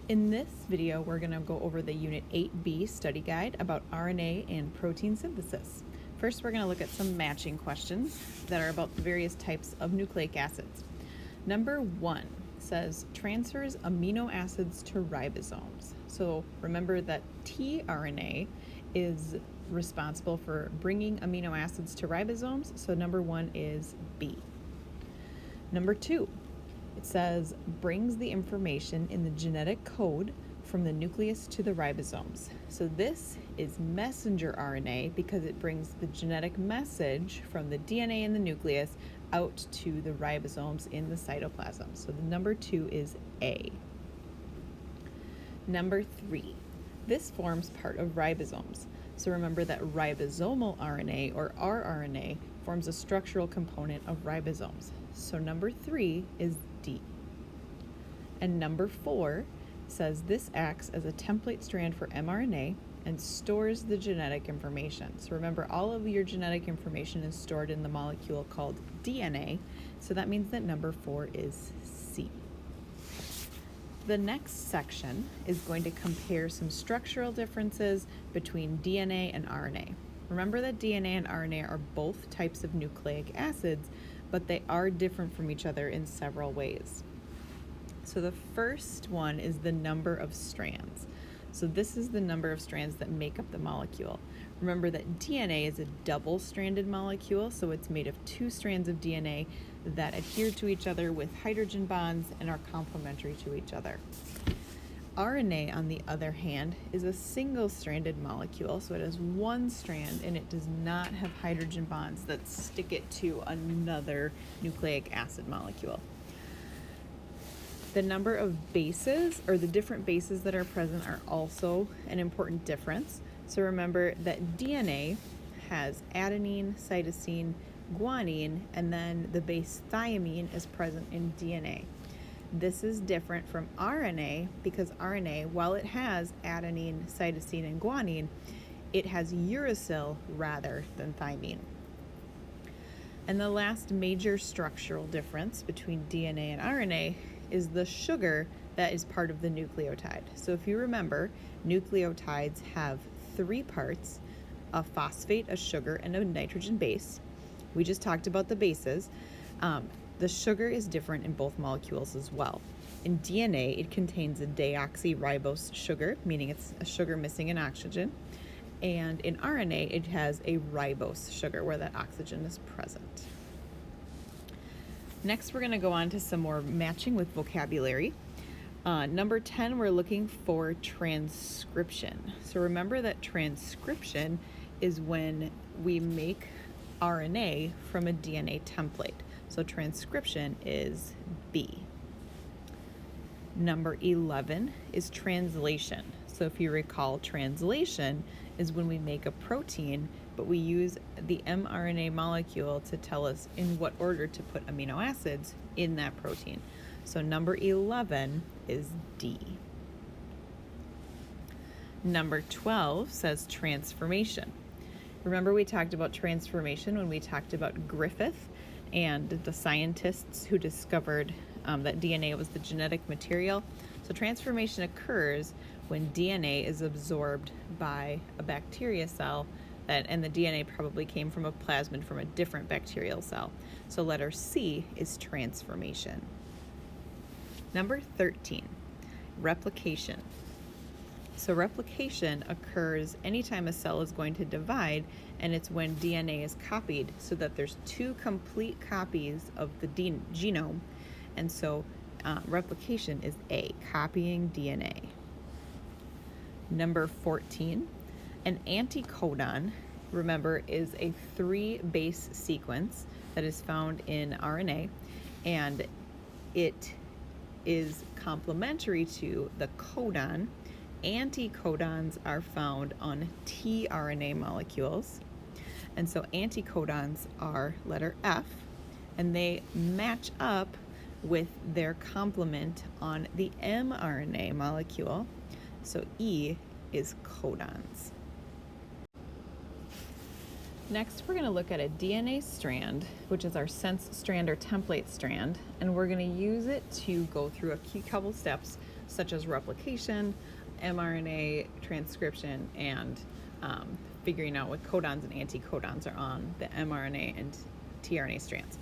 In this video, we're going to go over the Unit 8B study guide about RNA and protein synthesis. First, we're going to look at some matching questions that are about the various types of nucleic acids. Number 1 says transfers amino acids to ribosomes. So remember that tRNA is responsible for bringing amino acids to ribosomes, so number 1 is B. Number 2. It says brings the information in the genetic code from the nucleus to the ribosomes. So this is messenger RNA because it brings the genetic message from the DNA in the nucleus out to the ribosomes in the cytoplasm. So the number 2 is A. Number 3. This forms part of ribosomes. So remember that ribosomal RNA, or rRNA, forms a structural component of ribosomes. So number 3 is D. And number 4 says this acts as a template strand for mRNA and stores the genetic information. So remember, all of your genetic information is stored in the molecule called DNA, so that means that number 4 is C. The next section is going to compare some structural differences between DNA and RNA. Remember that DNA and RNA are both types of nucleic acids, but they are different from each other in several ways. So the first one is the number of strands. So this is the number of strands that make up the molecule. Remember that DNA is a double-stranded molecule, so it's made of 2 strands of DNA that adhere to each other with hydrogen bonds and are complementary to each other. RNA, on the other hand, is a single-stranded molecule, so it has 1 strand and it does not have hydrogen bonds that stick it to another nucleic acid molecule. The number of bases, or the different bases that are present, are also an important difference. So remember that DNA has adenine, cytosine, guanine, and then the base thymine is present in DNA. This is different from RNA because RNA, while it has adenine, cytosine, and guanine, it has uracil rather than thymine. And the last major structural difference between DNA and RNA is the sugar that is part of the nucleotide. So if you remember, nucleotides have 3 parts: a phosphate, a sugar, and a nitrogen base. We just talked about the bases. The sugar is different in both molecules as well. In DNA, it contains a deoxyribose sugar, meaning it's a sugar missing an oxygen. And in RNA, it has a ribose sugar where that oxygen is present. Next, we're going to go on to some more matching with vocabulary. Number 10, we're looking for transcription. So remember that transcription is when we make RNA from a DNA template. So transcription is B. Number 11 is translation. So if you recall, translation is when we make a protein, but we use the mRNA molecule to tell us in what order to put amino acids in that protein. So number 11 is D. Number 12 says transformation. Remember, we talked about transformation when we talked about Griffith and the scientists who discovered that DNA was the genetic material. So transformation occurs when DNA is absorbed by a bacteria cell, and the DNA probably came from a plasmid from a different bacterial cell. So letter C is transformation. Number 13, replication. So replication occurs anytime a cell is going to divide, and it's when DNA is copied so that there's 2 complete copies of the genome. And so replication is A, copying DNA. Number 14, an anticodon, remember, is a 3-base sequence that is found in RNA, and it is complementary to the codon. Anticodons are found on tRNA molecules, and so anticodons are letter F, and they match up with their complement on the mRNA molecule, so E is codons. Next, we're going to look at a DNA strand, which is our sense strand or template strand, and we're going to use it to go through a key couple steps such as replication, mRNA transcription, and figuring out what codons and anticodons are on the mRNA and tRNA strands.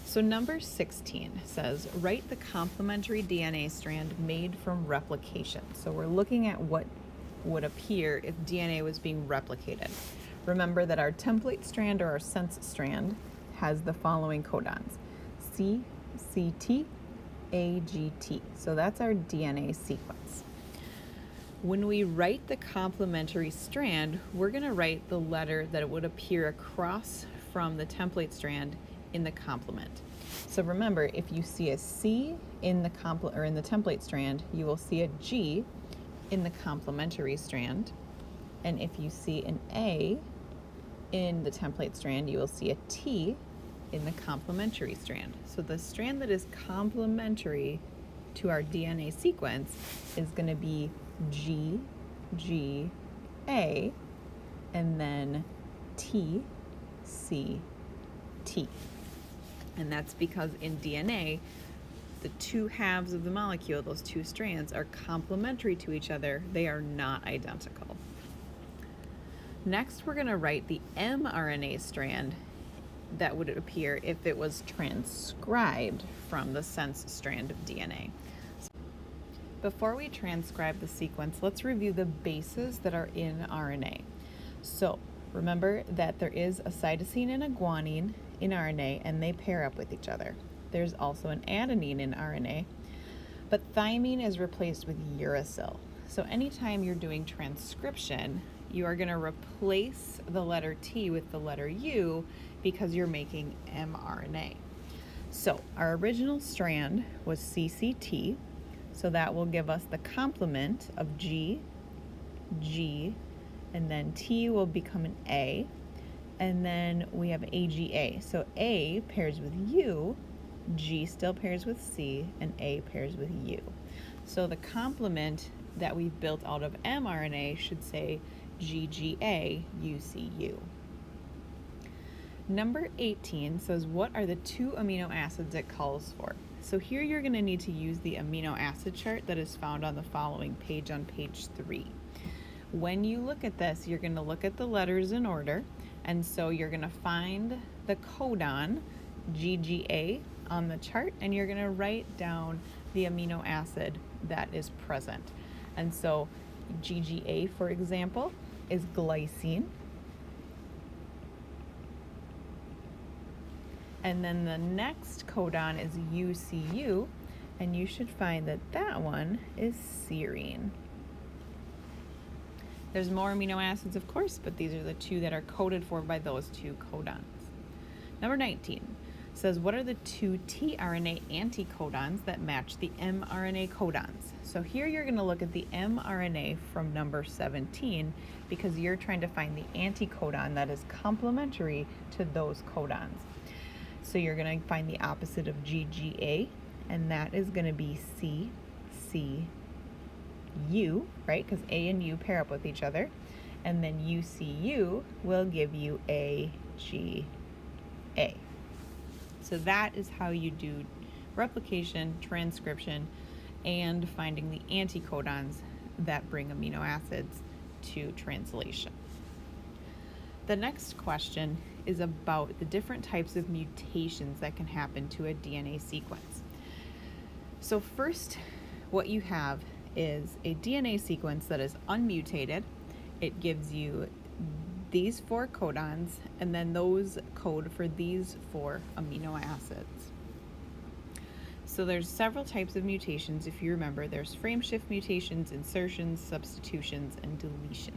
So number 16 says, write the complementary DNA strand made from replication. So we're looking at what would appear if DNA was being replicated. Remember that our template strand or our sense strand has the following codons: C, CT, AGT. So that's our DNA sequence. When we write the complementary strand, we're going to write the letter that would appear across from the template strand in the complement. So remember, if you see a C in the template strand, you will see a G in the complementary strand. And if you see an A in the template strand, you will see a T in the complementary strand. So the strand that is complementary to our DNA sequence is going to be G, G, A, and then T, C, T. And that's because in DNA, the two halves of the molecule, those two strands, are complementary to each other. They are not identical. Next, we're going to write the mRNA strand that would appear if it was transcribed from the sense strand of DNA. Before we transcribe the sequence, let's review the bases that are in RNA. So remember that there is a cytosine and a guanine in RNA, and they pair up with each other. There's also an adenine in RNA, but thymine is replaced with uracil. So anytime you're doing transcription, you are going to replace the letter T with the letter U because you're making mRNA. So our original strand was CCT, so that will give us the complement of G, G, and then T will become an A, and then we have AGA. So A pairs with U, G still pairs with C, and A pairs with U. So the complement that we've built out of mRNA should say GGA UCU. Number 18 says, what are the two amino acids it calls for? So here you're going to need to use the amino acid chart that is found on the following page on page 3. When you look at this, you're going to look at the letters in order, and so you're going to find the codon GGA on the chart, and you're going to write down the amino acid that is present. And so GGA, for example, is glycine. And then the next codon is UCU, and you should find that that one is serine. There's more amino acids, of course, but these are the two that are coded for by those two codons. Number 19 says, what are the two tRNA anticodons that match the mRNA codons? So here you're going to look at the mRNA from number 17 because you're trying to find the anticodon that is complementary to those codons. So you're going to find the opposite of GGA, and that is going to be CCU, right? Because A and U pair up with each other. And then UCU will give you AGA. So that is how you do replication, transcription, and finding the anticodons that bring amino acids to translation. The next question is about the different types of mutations that can happen to a DNA sequence. So first, what you have is a DNA sequence that is unmutated. It gives you these 4 codons, and then those code for these 4 amino acids. So there's several types of mutations. If you remember, there's frame shift mutations, insertions, substitutions, and deletions.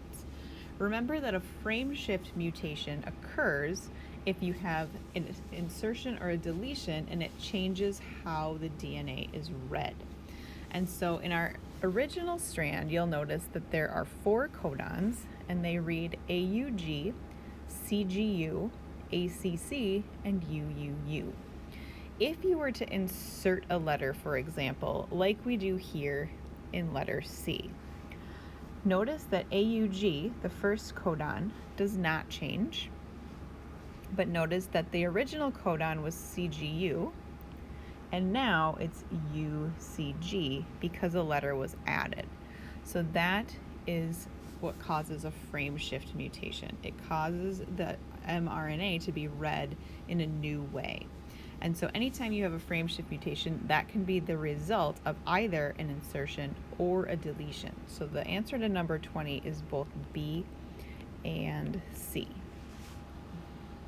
Remember that a frame shift mutation occurs if you have an insertion or a deletion and it changes how the DNA is read. And so in our original strand, you'll notice that there are 4 codons, and they read AUG, CGU, ACC, and UUU. If you were to insert a letter, for example, like we do here in letter C, notice that AUG, the first codon, does not change. But notice that the original codon was CGU, and now it's UCG because a letter was added. So that is what causes a frame shift mutation. It causes the mRNA to be read in a new way. And so anytime you have a frame shift mutation, that can be the result of either an insertion or a deletion. So the answer to number 20 is both B and C.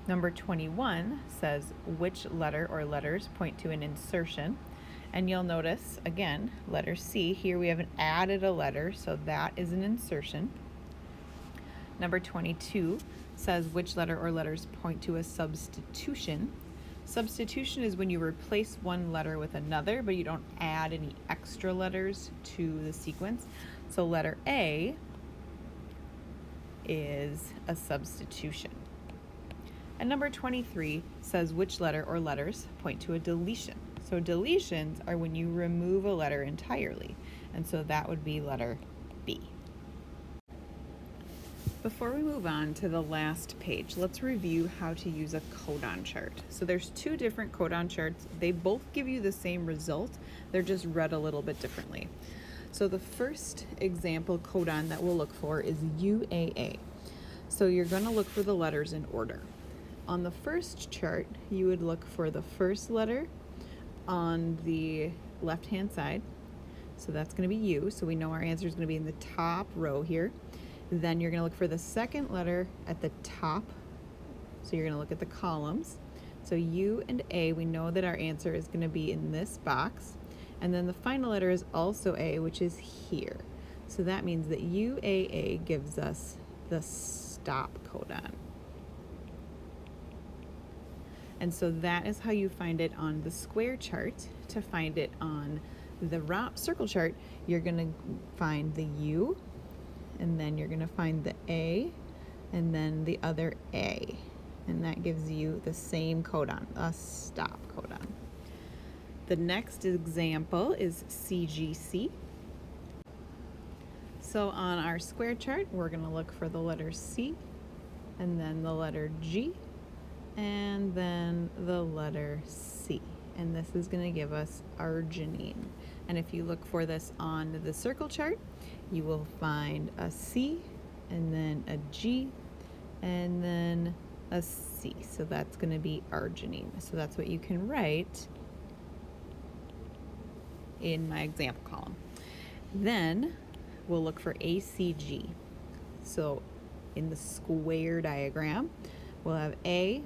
Number 21 says which letter or letters point to an insertion. And you'll notice, again, letter C, here we haven't added a letter, so that is an insertion. Number 22 says which letter or letters point to a substitution. Substitution is when you replace one letter with another, but you don't add any extra letters to the sequence. So letter A is a substitution. And number 23 says which letter or letters point to a deletion. So deletions are when you remove a letter entirely, and so that would be letter B. Before we move on to the last page, let's review how to use a codon chart. So there's two different codon charts. They both give you the same result. They're just read a little bit differently. So the first example codon that we'll look for is UAA. So you're going to look for the letters in order. On the first chart, you would look for the first letter on the left-hand side. So that's going to be U. So we know our answer is going to be in the top row here. Then you're going to look for the second letter at the top. So you're going to look at the columns. So U and A, we know that our answer is going to be in this box. And then the final letter is also A, which is here. So that means that UAA gives us the stop codon. And so that is how you find it on the square chart. To find it on the circle chart, you're going to find the U, and then you're going to find the A, and then the other A. And that gives you the same codon, a stop codon. The next example is CGC. So on our square chart, we're going to look for the letter C, and then the letter G, and then the letter C. And this is going to give us arginine. And if you look for this on the circle chart, you will find a C, and then a G, and then a C. So that's going to be arginine. So that's what you can write in my example column. Then we'll look for ACG. So in the square diagram, we'll have A,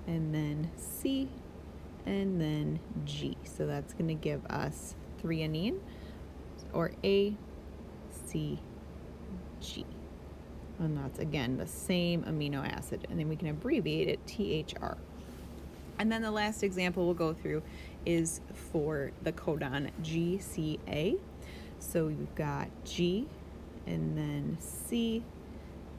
and then C, and then G. So that's going to give us threonine, or ACG. And that's, again, the same amino acid. And then we can abbreviate it THR. And then the last example we'll go through is for the codon GCA. So we've got G, and then C,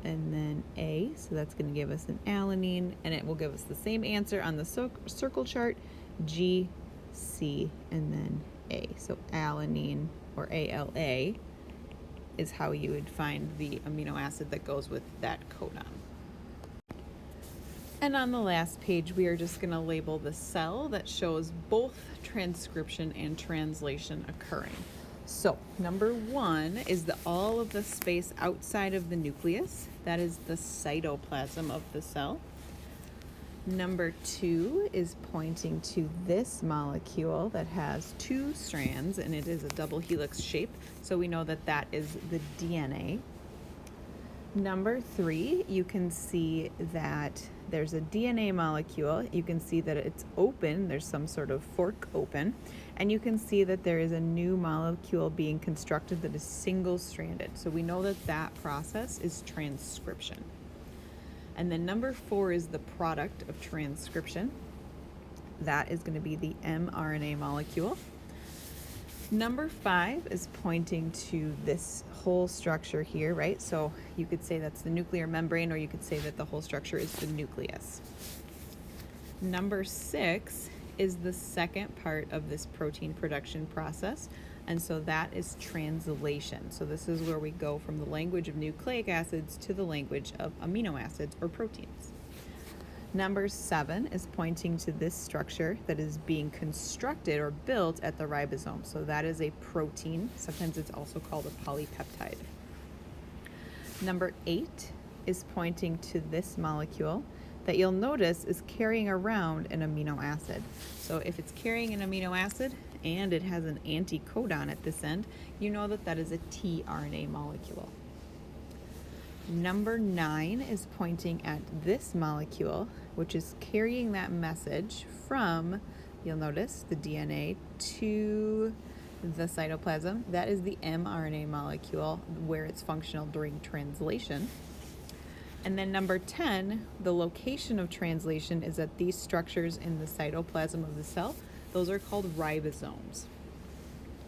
and then A. So that's going to give us an alanine, and it will give us the same answer on the circle chart, G, C, and then A. So alanine, or ALA, is how you would find the amino acid that goes with that codon. And on the last page, we are just going to label the cell that shows both transcription and translation occurring. So number 1 is all of the space outside of the nucleus. That is the cytoplasm of the cell. Number 2 is pointing to this molecule that has 2 strands, and it is a double helix shape. So we know that that is the DNA. Number 3, you can see that there's a DNA molecule. You can see that it's open. There's some sort of fork open. And you can see that there is a new molecule being constructed that is single-stranded. So we know that that process is transcription. And then number 4 is the product of transcription. That is going to be the mRNA molecule. Number 5 is pointing to this whole structure here, right? So you could say that's the nuclear membrane, or you could say that the whole structure is the nucleus. Number 6 is the second part of this protein production process, and so that is translation. So this is where we go from the language of nucleic acids to the language of amino acids or proteins. Number 7 is pointing to this structure that is being constructed or built at the ribosome. So that is a protein. Sometimes it's also called a polypeptide. Number 8 is pointing to this molecule that you'll notice is carrying around an amino acid. So if it's carrying an amino acid and it has an anticodon at this end, you know that that is a tRNA molecule. Number 9 is pointing at this molecule, which is carrying that message from, you'll notice, the DNA to the cytoplasm. That is the mRNA molecule where it's functional during translation. And then number 10, the location of translation is at these structures in the cytoplasm of the cell. Those are called ribosomes.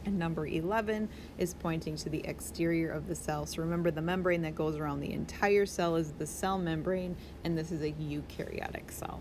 And number 11 is pointing to the exterior of the cell. So remember, the membrane that goes around the entire cell is the cell membrane, and this is a eukaryotic cell.